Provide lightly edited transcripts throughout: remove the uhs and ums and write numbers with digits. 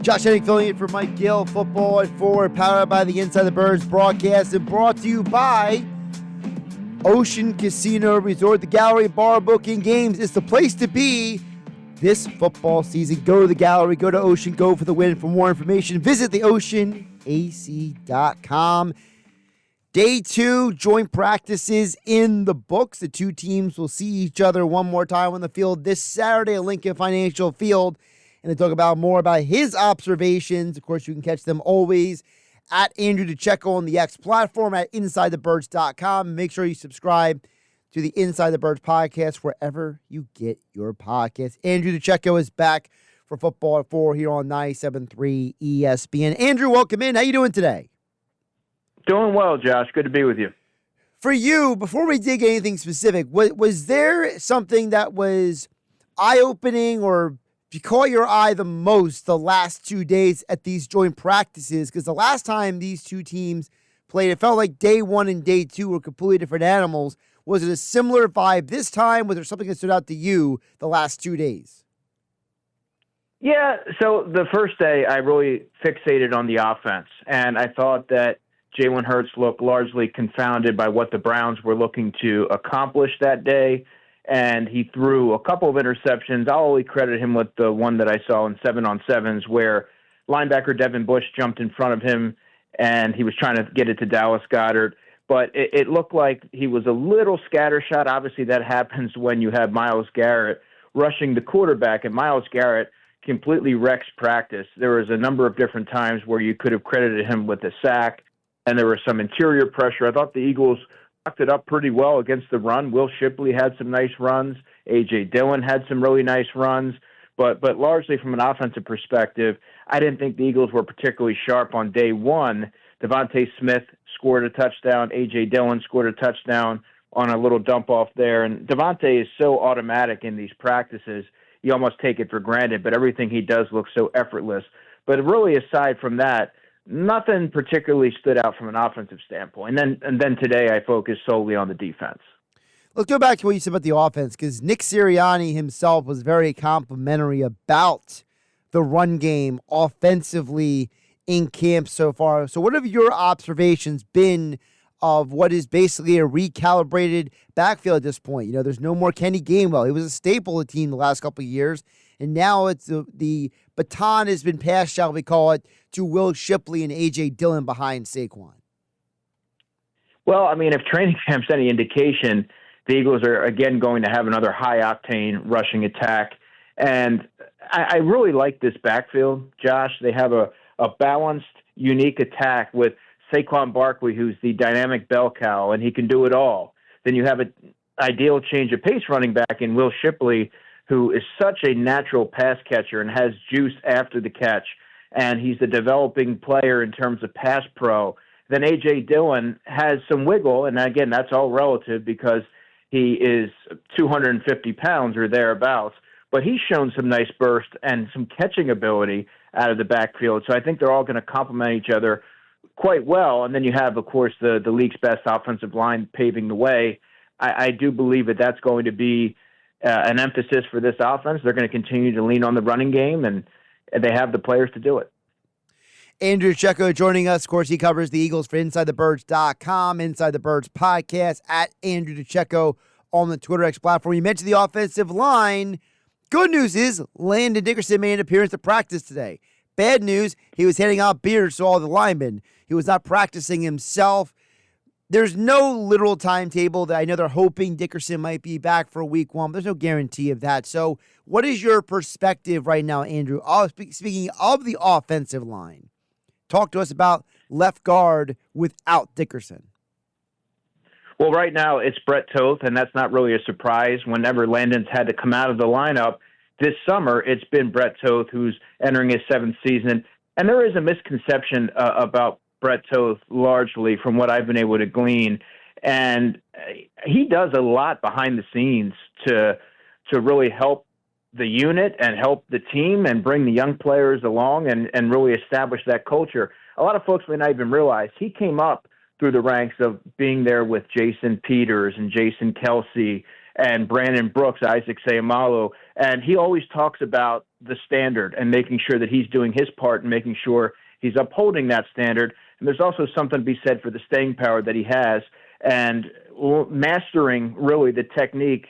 Josh Hennig filling in for Mike Gill, Football at 4, powered by the Inside the Birds broadcast and brought to you by Ocean Casino Resort. The Gallery Bar Booking Games is the place to be this football season. Go to the Gallery, go to Ocean, go for the win. For more information, visit theoceanac.com. Day 2, joint practices in the books. The two teams will see each other one more time on the field this Saturday at Lincoln Financial Field. And to talk about more about his observations, of course, you can catch them always at Andrew DiCecco on the X platform at InsideTheBirds.com. Make sure you subscribe to the Inside the Birds podcast wherever you get your podcasts. Andrew DiCecco is back for Football at 4 here on 97.3 ESPN. Andrew, welcome in. How you doing today? Doing well, Josh. Good to be with you. For you, before we dig anything specific, was there something that was eye-opening or if you caught your eye the most the last 2 days at these joint practices? Because the last time these two teams played, it felt like day 1 and day 2 were completely different animals. Was it a similar vibe this time? Was there something that stood out to you the last 2 days? Yeah, so the first day I really fixated on the offense, and I thought that Jalen Hurts looked largely confounded by what the Browns were looking to accomplish that day. And he threw a couple of interceptions. I'll only credit him with the one that I saw in 7-on-7s where linebacker Devin Bush jumped in front of him and he was trying to get it to Dallas Goedert. But it looked like he was a little scattershot. Obviously, that happens when you have Myles Garrett rushing the quarterback, and Myles Garrett completely wrecks practice. There was a number of different times where you could have credited him with a sack, and there was some interior pressure. I thought the Eagles locked it up pretty well against the run. Will Shipley had some nice runs. A.J. Dillon had some really nice runs. But largely from an offensive perspective, I didn't think the Eagles were particularly sharp on day 1. Devontae Smith scored a touchdown. A.J. Dillon scored a touchdown on a little dump-off there. And Devontae is so automatic in these practices, you almost take it for granted. But everything he does looks so effortless. But really, aside from that, nothing particularly stood out from an offensive standpoint. And then today I focused solely on the defense. Let's go back to what you said about the offense, because Nick Sirianni himself was very complimentary about the run game offensively in camp so far. So what have your observations been of what is basically a recalibrated backfield at this point? You know, there's no more Kenny Gainwell. He was a staple of the team the last couple of years, and now it's the baton has been passed, shall we call it, to Will Shipley and A.J. Dillon behind Saquon. Well, I mean, if training camp's any indication, the Eagles are, again, going to have another high-octane rushing attack. And I really like this backfield, Josh. They have a balanced, unique attack with Saquon Barkley, who's the dynamic bell cow, and he can do it all. Then you have an ideal change of pace running back in Will Shipley, who is such a natural pass catcher and has juice after the catch, and he's a developing player in terms of pass pro. Then A.J. Dillon has some wiggle, and again, that's all relative because he is 250 pounds or thereabouts, but he's shown some nice burst and some catching ability out of the backfield. So I think they're all going to complement each other quite well. And then you have, of course, the league's best offensive line paving the way. I do believe that that's going to be an emphasis for this offense. They're going to continue to lean on the running game, and they have the players to do it. Andrew DiCecco joining us. Of course, he covers the Eagles for InsideTheBirds.com, Inside the Birds podcast, at Andrew DiCecco on the Twitter X platform. You mentioned the offensive line. Good news is Landon Dickerson made an appearance at practice today. Bad news, he was handing out beers to all the linemen. He was not practicing himself. There's no literal timetable that I know they're hoping Dickerson might be back for week 1. But there's no guarantee of that. So what is your perspective right now, Andrew? Speaking of the offensive line, talk to us about left guard without Dickerson. Well, right now it's Brett Toth, and that's not really a surprise. Whenever Landon's had to come out of the lineup this summer, it's been Brett Toth who's entering his 7th season. And there is a misconception about Brett Toth, largely from what I've been able to glean. And he does a lot behind the scenes to really help the unit and help the team and bring the young players along and really establish that culture. A lot of folks may not even realize he came up through the ranks of being there with Jason Peters and Jason Kelsey and Brandon Brooks, Isaac Seumalo. And he always talks about the standard and making sure that he's doing his part and making sure he's upholding that standard. And there's also something to be said for the staying power that he has and mastering really the technique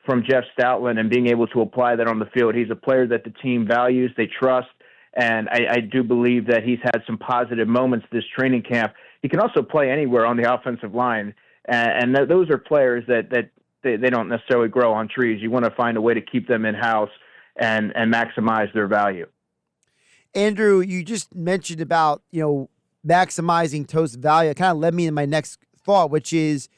from Jeff Stoutland and being able to apply that on the field. He's a player that the team values, they trust, and I do believe that he's had some positive moments this training camp. He can also play anywhere on the offensive line, and those are players that they don't necessarily grow on trees. You want to find a way to keep them in-house and maximize their value. Andrew, you just mentioned about, maximizing Toth's value. It kind of led me to my next thought, which is,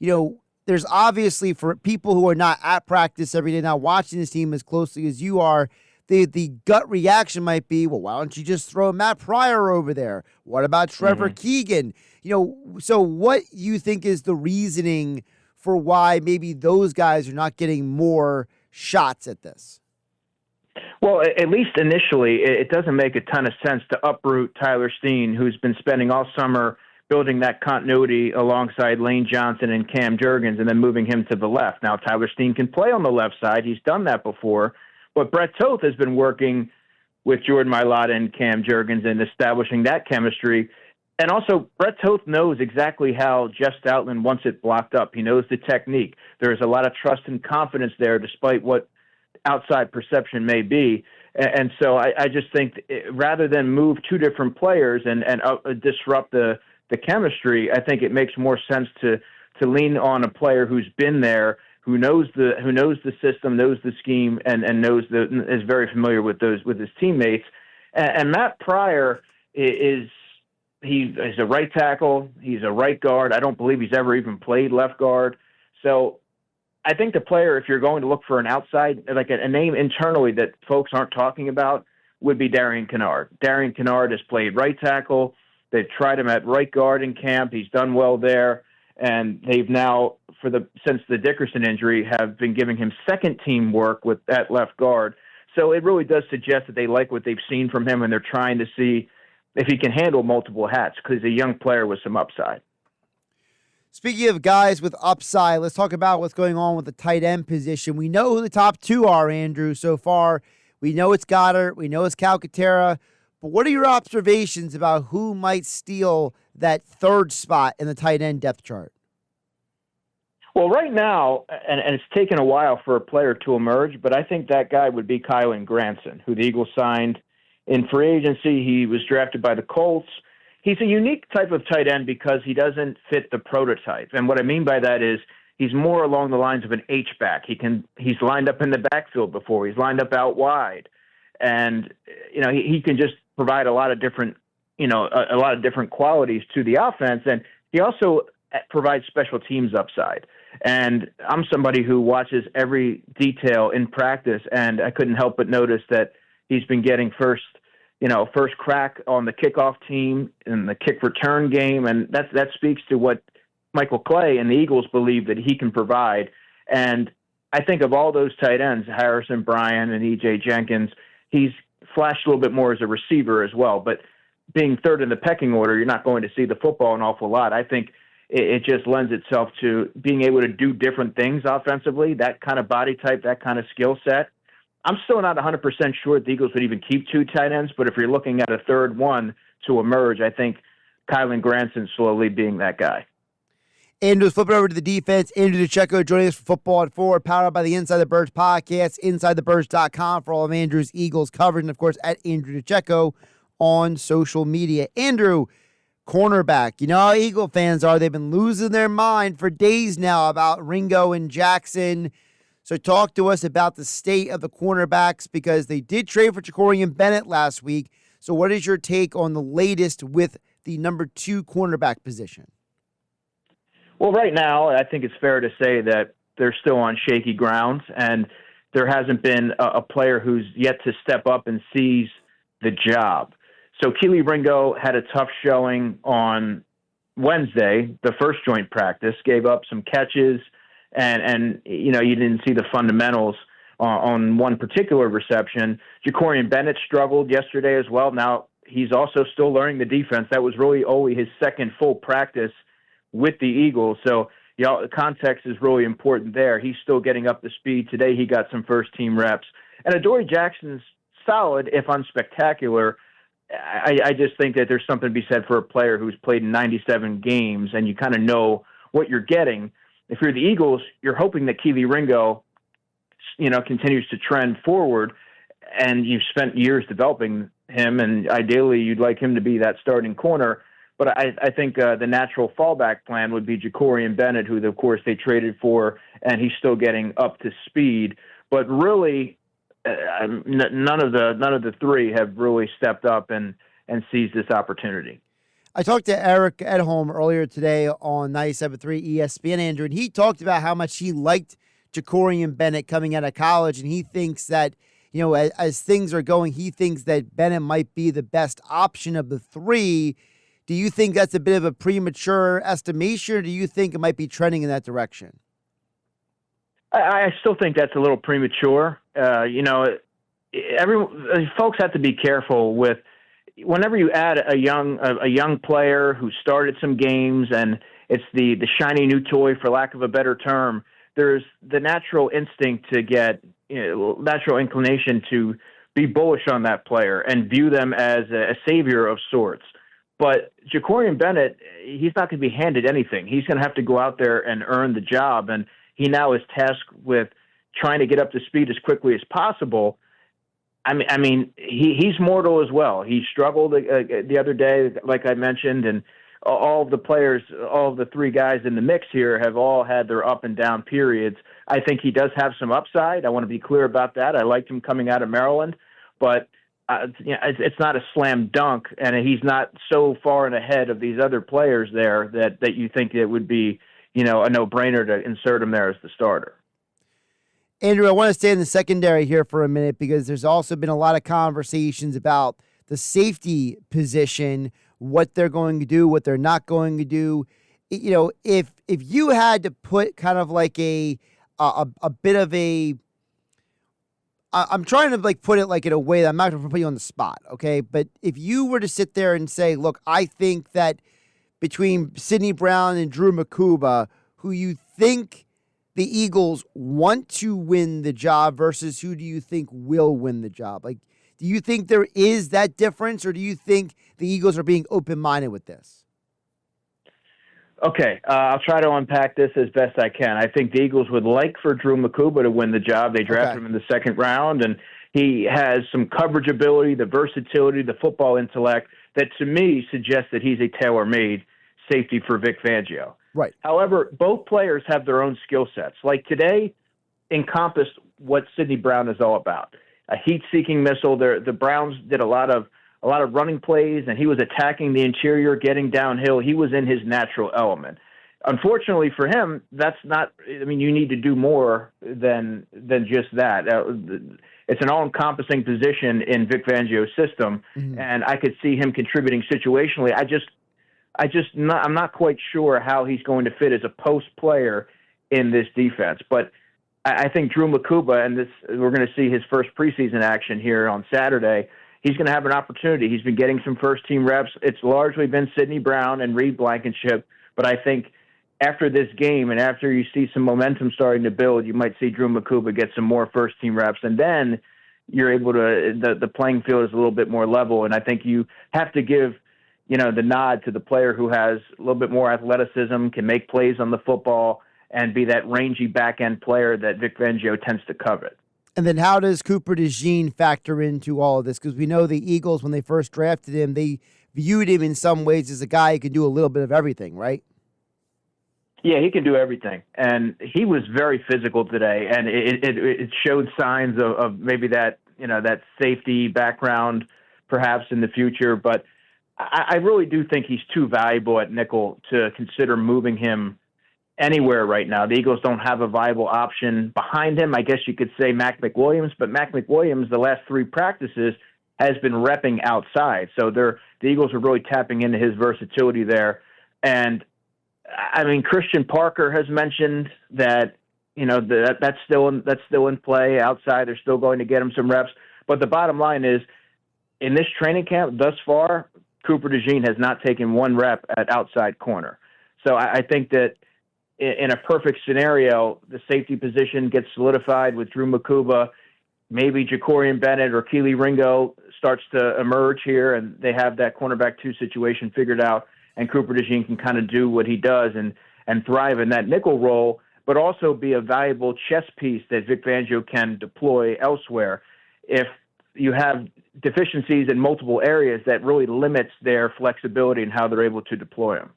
there's obviously, for people who are not at practice every day, not watching this team as closely as you are, the gut reaction might be, well, why don't you just throw Matt Pryor over there? What about Trevor Keegan? So what you think is the reasoning for why maybe those guys are not getting more shots at this? Well, at least initially, it doesn't make a ton of sense to uproot Tyler Steen, who's been spending all summer building that continuity alongside Lane Johnson and Cam Jurgens, and then moving him to the left. Now, Tyler Steen can play on the left side. He's done that before. But Brett Toth has been working with Jordan Mailata and Cam Jurgens and establishing that chemistry. And also, Brett Toth knows exactly how Jeff Stoutland wants it blocked up. He knows the technique. There's a lot of trust and confidence there, despite what outside perception may be. And so I just think rather than move two different players and disrupt the chemistry, I think it makes more sense to lean on a player who's been there, who knows the system, knows the scheme, and is very familiar with his teammates. And Matt Pryor he's a right tackle. He's a right guard. I don't believe he's ever even played left guard. So I think the player, if you're going to look for an outside, like a name internally that folks aren't talking about, would be Darian Kennard. Darian Kennard has played right tackle. They've tried him at right guard in camp. He's done well there. And they've now, since the Dickerson injury, have been giving him second team work at left guard. So it really does suggest that they like what they've seen from him, and they're trying to see if he can handle multiple hats because he's a young player with some upside. Speaking of guys with upside, let's talk about what's going on with the tight end position. We know who the top two are, Andrew, so far. We know it's Goddard. We know it's Calcaterra. But what are your observations about who might steal that third spot in the tight end depth chart? Well, right now, and it's taken a while for a player to emerge, but I think that guy would be Gransson, who the Eagles signed in free agency. He was drafted by the Colts. He's a unique type of tight end because he doesn't fit the prototype. And what I mean by that is he's more along the lines of an H-back. He's lined up in the backfield before. He's lined up out wide. And, he can just provide a lot of different qualities to the offense. And he also provides special teams upside. And I'm somebody who watches every detail in practice, and I couldn't help but notice that he's been getting first crack on the kickoff team in the kick return game. And that speaks to what Michael Clay and the Eagles believe that he can provide. And I think of all those tight ends, Harrison Bryant and E.J. Jenkins, he's flashed a little bit more as a receiver as well. But being third in the pecking order, you're not going to see the football an awful lot. I think it just lends itself to being able to do different things offensively, that kind of body type, that kind of skill set. I'm still not 100% sure the Eagles would even keep two tight ends, but if you're looking at a third one to emerge, I think Gransson slowly being that guy. Andrew, flipping over to the defense. Andrew DiCecco joining us for Football at 4, powered by the Inside the Birds podcast, InsideTheBirds.com for all of Andrew's Eagles coverage, and, of course, at Andrew DiCecco on social media. Andrew, cornerback. You know how Eagle fans are. They've been losing their mind for days now about Ringo and Jackson. So talk to us about the state of the cornerbacks because they did trade for Jakori Bennett last week. So what is your take on the latest with the number 2 cornerback position? Well, right now, I think it's fair to say that they're still on shaky grounds, and there hasn't been a player who's yet to step up and seize the job. So Keely Ringo had a tough showing on Wednesday, the first joint practice, gave up some catches, and you didn't see the fundamentals on one particular reception. Jakori Bennett struggled yesterday as well. Now, he's also still learning the defense. That was really only his second full practice with the Eagles. So context is really important there. He's still getting up to speed. Today he got some first-team reps. And Adoree Jackson's solid, if unspectacular. I just think that there's something to be said for a player who's played in 97 games, and you kind of know what you're getting. If you're the Eagles, you're hoping that Kelee Ringo, continues to trend forward, and you've spent years developing him, and ideally you'd like him to be that starting corner. But I think the natural fallback plan would be Jakori Bennett, who, of course, they traded for, and he's still getting up to speed. But really, none of the three have really stepped up and seized this opportunity. I talked to Eric Edholm earlier today on 97.3 ESPN, Andrew, and he talked about how much he liked Jakori Bennett coming out of college, and he thinks that, as things are going, he thinks that Bennett might be the best option of the three. Do you think that's a bit of a premature estimation, or do you think it might be trending in that direction? I still think that's a little premature. Folks have to be careful with whenever you add a young player who started some games, and it's the shiny new toy, for lack of a better term. There's the natural instinct to get, natural inclination to be bullish on that player and view them as a savior of sorts. But Jakori Bennett, he's not going to be handed anything. He's going to have to go out there and earn the job, and he now is tasked with trying to get up to speed as quickly as possible. He's mortal as well. He struggled the other day, like I mentioned, and all of the players, all of the three guys in the mix here have all had their up and down periods. I think he does have some upside. I want to be clear about that. I liked him coming out of Maryland, but it's not a slam dunk, and he's not so far and ahead of these other players there that you think it would be, a no-brainer to insert him there as the starter. Andrew, I want to stay in the secondary here for a minute because there's also been a lot of conversations about the safety position, what they're going to do, what they're not going to do. If you had to put kind of like a bit of a, I'm trying to put it in a way that I'm not going to put you on the spot, okay? But if you were to sit there and say, look, I think that between Sidney Brown and Drew Makuba, who you think the Eagles want to win the job versus who do you think will win the job? Do you think there is that difference, or do you think the Eagles are being open-minded with this? Okay, I'll try to unpack this as best I can. I think the Eagles would like for Drew Makuba to win the job. They drafted him in the second round, and he has some coverage ability, the versatility, the football intellect that, to me, suggests that he's a tailor-made safety for Vic Fangio. Right. However, both players have their own skill sets. Like today encompassed what Sidney Brown is all about. A heat-seeking missile. The Browns did a lot of running plays, and he was attacking the interior, getting downhill. He was in his natural element. Unfortunately for him, that's not. You need to do more than just that. It's an all-encompassing position in Vic Fangio's system, and I could see him contributing situationally. I'm not quite sure how he's going to fit as a post player in this defense. But I think Drew Makuba, and we're going to see his first preseason action here on Saturday. He's going to have an opportunity. He's been getting some first-team reps. It's largely been Sidney Brown and Reed Blankenship, but I think after this game and after you see some momentum starting to build, you might see Drew Makuba get some more first-team reps, and then you're able to the playing field is a little bit more level, and I think you have to give the nod to the player who has a little bit more athleticism, can make plays on the football, and be that rangy back-end player that Vic Fangio tends to covet. And then how does Cooper DeJean factor into all of this? Because we know the Eagles, when they first drafted him, they viewed him in some ways as a guy who can do a little bit of everything, right? Yeah, he can do everything. And he was very physical today, and it showed signs of maybe that, that safety background perhaps in the future. But I really do think he's too valuable at nickel to consider moving him anywhere right now. The Eagles don't have a viable option behind him. I guess you could say Mac McWilliams, but Mac McWilliams, the last three practices, has been repping outside. So the Eagles are really tapping into his versatility there. And Christian Parker has mentioned that, that's still in play outside. They're still going to get him some reps. But the bottom line is, in this training camp thus far, Cooper DeJean has not taken one rep at outside corner. So I think that in a perfect scenario, the safety position gets solidified with Drew Makuba. Maybe Jakori Bennett or Keely Ringo starts to emerge here, and they have that cornerback 2 situation figured out, and Cooper DeJean can kind of do what he does and thrive in that nickel role, but also be a valuable chess piece that Vic Fangio can deploy elsewhere. If you have deficiencies in multiple areas, that really limits their flexibility and how they're able to deploy them.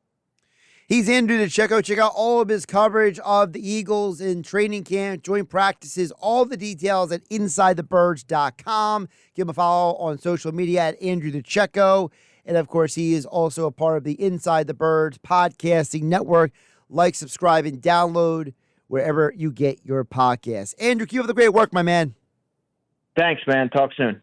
He's Andrew DiCecco. Check out all of his coverage of the Eagles in training camp, joint practices, all the details at InsideTheBirds.com. Give him a follow on social media at Andrew DiCecco. And, of course, he is also a part of the Inside the Birds podcasting network. Like, subscribe, and download wherever you get your podcasts. Andrew, keep up the great work, my man. Thanks, man. Talk soon.